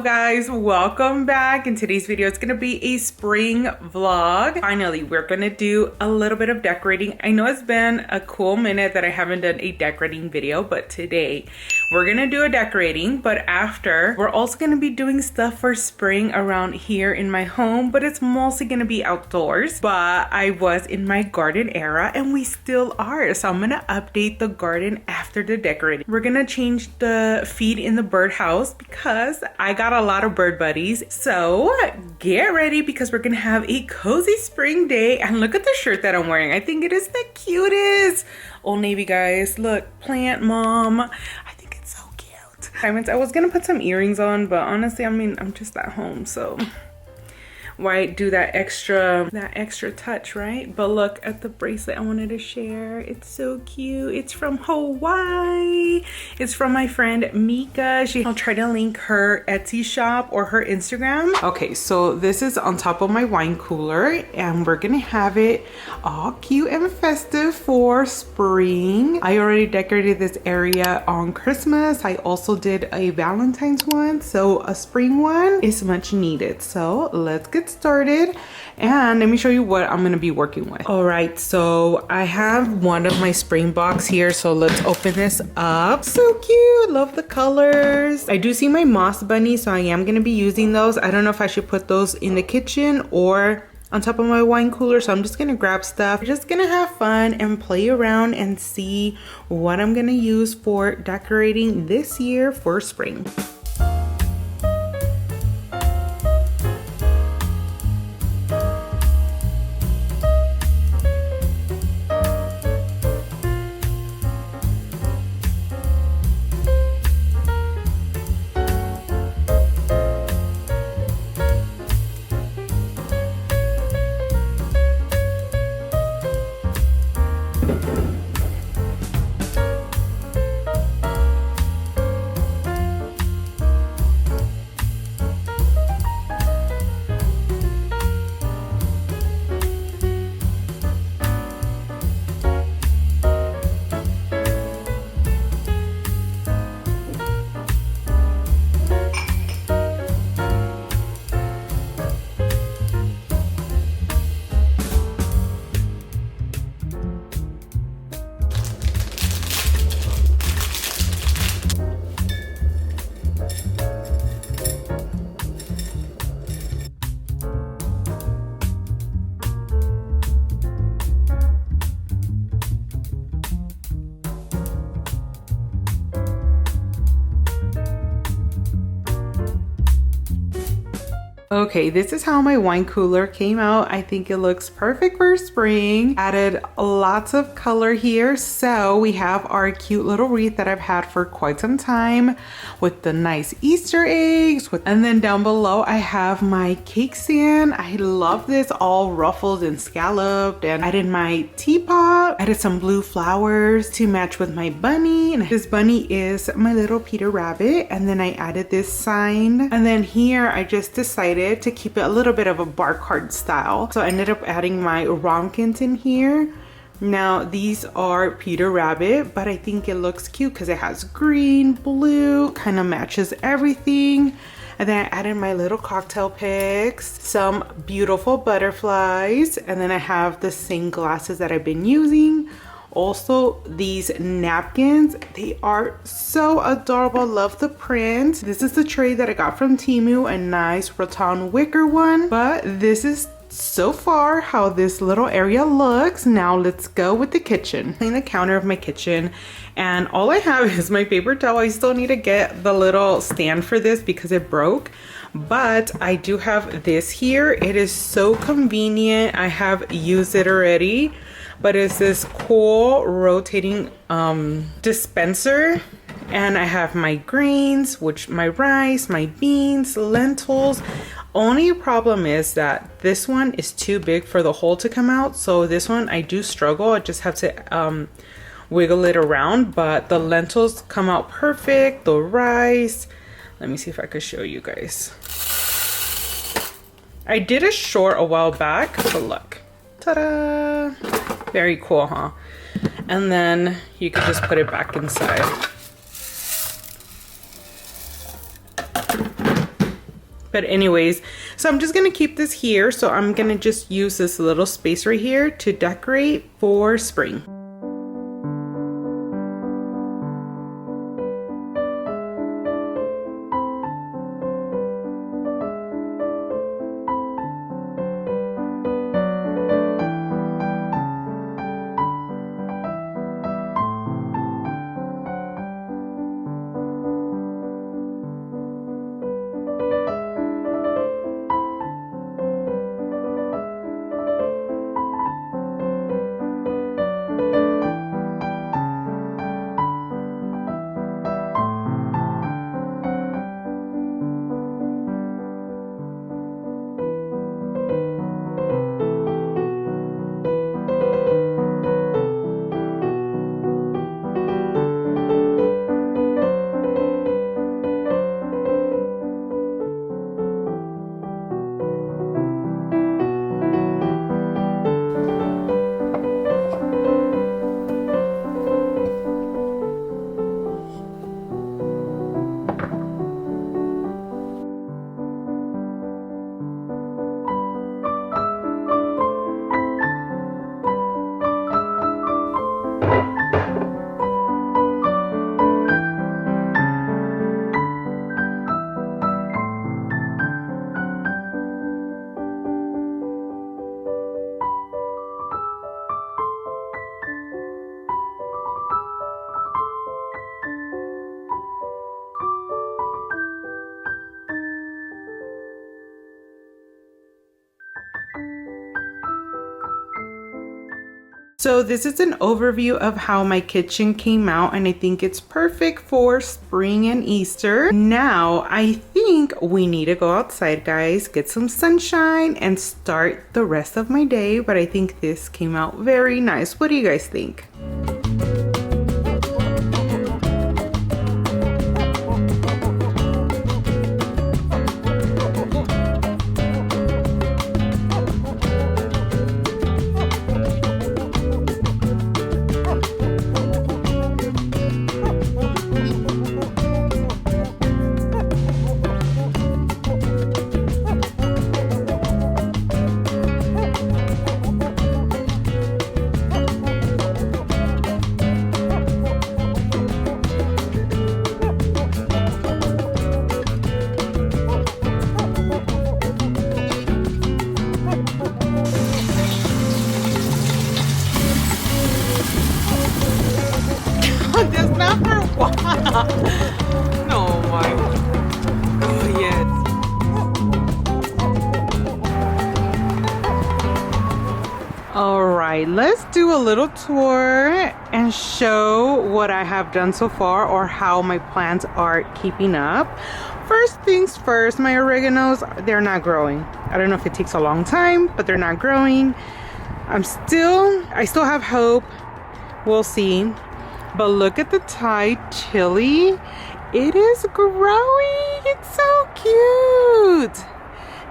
Hello guys, welcome back. In today's video it's gonna be a spring vlog. Finally, we're gonna do a little bit of decorating. I know it's been a cool minute that I haven't done a decorating video, but today we're gonna do a decorating, but after we're also gonna be doing stuff for spring around here in my home, but it's mostly gonna be outdoors. But I was in my garden era and we still are, so I'm gonna update the garden after the decorating. We're gonna change the feed in the birdhouse because I got a lot of bird buddies. So get ready because we're gonna have a cozy spring day. And look at the shirt that I'm wearing. I think it is the cutest. Old Navy, guys. Look, plant mom. I think it's so cute. I was gonna put some earrings on, but honestly, I mean, I'm just at home, so why do that extra touch, right? But look at the bracelet I wanted to share. It's so cute. It's from Hawaii. It's from my friend Mika. I'll try to link her Etsy shop or her Instagram. Okay, so this is on top of my wine cooler and we're gonna have it all cute and festive for spring. I already decorated this area on Christmas. I also did a Valentine's one, so a spring one is much needed. So let's get started and let me show you what I'm going to be working with. All right, so I have one of my spring box here, so let's open this up. So cute, love the colors. I do see my moss bunny, so I am going to be using those. I don't know if I should put those in the kitchen or on top of my wine cooler, so I'm just gonna grab stuff. We're just gonna have fun and play around and see what I'm gonna use for decorating this year for spring. Okay, this is how my wine cooler came out. I think it looks perfect for spring. Added lots of color here. So we have our cute little wreath that I've had for quite some time with the nice Easter eggs. And then down below, I have my cake stand. I love this, all ruffled and scalloped. And I did my teapot. Added some blue flowers to match with my bunny. And this bunny is my little Peter Rabbit. And then I added this sign. And then here, I just decided to keep it a little bit of a bar card style. So I ended up adding my Romkins in here. Now these are Peter Rabbit, but I think it looks cute because it has green, blue, kind of matches everything. And then I added my little cocktail picks, some beautiful butterflies, and then I have the same glasses that I've been using. Also, these napkins, they are so adorable. Love the print. This is the tray that I got from Temu, a nice rattan wicker one. But this is so far how this little area looks. Now let's go with the kitchen. Clean the counter of my kitchen, and all I have is my paper towel. I still need to get the little stand for this because it broke. But I do have this here. It is so convenient. I have used it already. But it's this cool rotating dispenser, and I have my grains, which my rice, my beans, lentils. Only problem is that this one is too big for the hole to come out, so this one I do struggle. I just have to wiggle it around, but the lentils come out perfect. The rice, let me see if I could show you guys. I did a short a while back, but look, ta-da! Very cool, huh? And then you can just put it back inside. But anyways, so I'm just gonna keep this here. So I'm gonna just use this little space right here to decorate for spring. So this is an overview of how my kitchen came out, and I think it's perfect for spring and Easter. Now, I think we need to go outside, guys, get some sunshine and start the rest of my day. But I think this came out very nice. What do you guys think? That's not for what? No, why? Oh, yes. All right, let's do a little tour and show what I have done so far, or how my plants are keeping up. First things first, my oreganos, they're not growing. I don't know if it takes a long time, but they're not growing. I still have hope. We'll see. But look at the Thai chili. It is growing. It's so cute.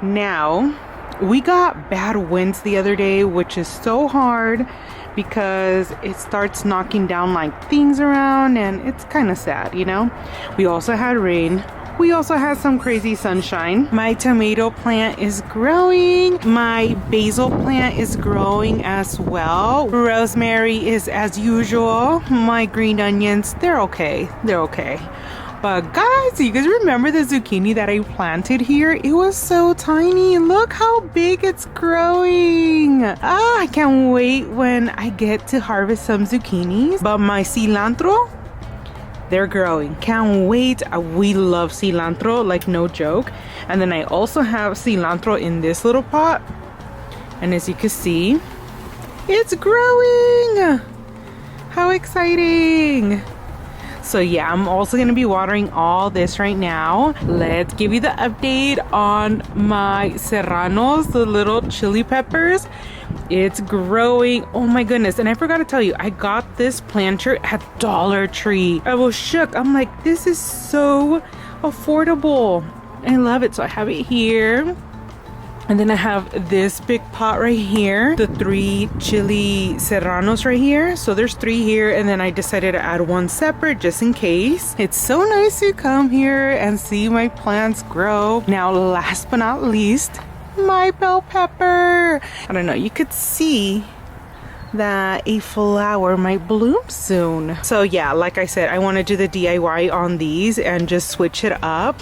Now, we got bad winds the other day, which is so hard because it starts knocking down like things around, and it's kind of sad, you know? We also had rain. We also had some crazy sunshine. My tomato plant is growing. My basil plant is growing as well. Rosemary is as usual. My green onions, they're okay. They're okay. But guys, you guys remember the zucchini that I planted here? It was so tiny. Look how big it's growing. I can't wait when I get to harvest some zucchinis. But my cilantro, they're growing. Can't wait. We love cilantro, like no joke. And then I also have cilantro in this little pot. And as you can see, it's growing. How exciting. So yeah, I'm also going to be watering all this right now. Let's give you the update on my serranos, the little chili peppers. It's growing. Oh my goodness. And I forgot to tell you, I got this planter at Dollar Tree. I was shook. I'm like, this is so affordable. I love it. So I have it here. And then I have this big pot right here, the 3 chili serranos right here. So there's 3 here, and then I decided to add 1 separate just in case. It's so nice to come here and see my plants grow. Now, last but not least, my bell pepper. I don't know, you could see that a flower might bloom soon. So yeah, like I said, I want to do the DIY on these and just switch it up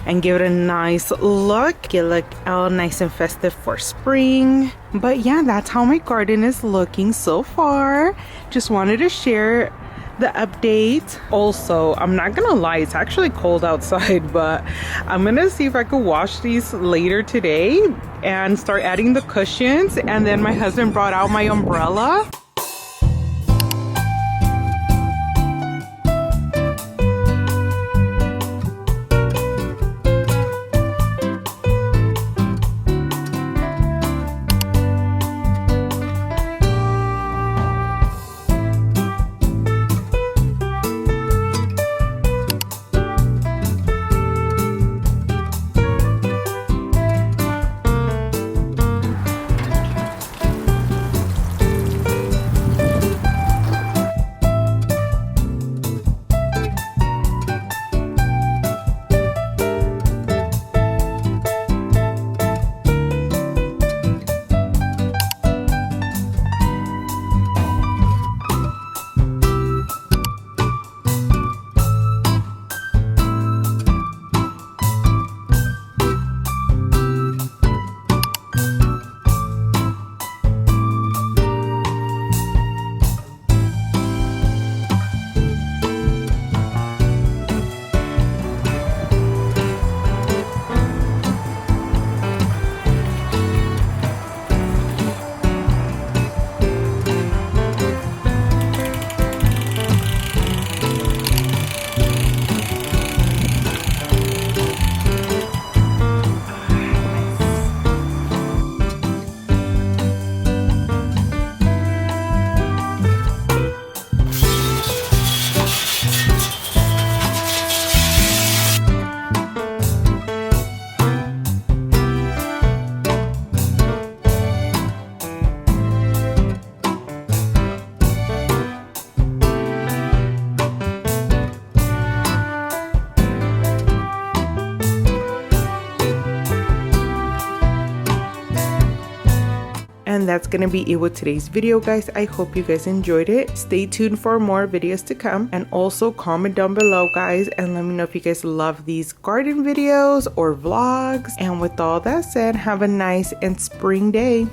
and give it a nice look. Get look all nice and festive for spring. But yeah, that's how my garden is looking so far. Just wanted to share the update. Also, I'm not gonna lie, it's actually cold outside, but I'm gonna see if I could wash these later today and start adding the cushions. And then my husband brought out my umbrella. And that's gonna be it with today's video, guys. I hope you guys enjoyed it. Stay tuned for more videos to come, and also comment down below, guys, and let me know if you guys love these garden videos or vlogs. And with all that said, have a nice and spring day.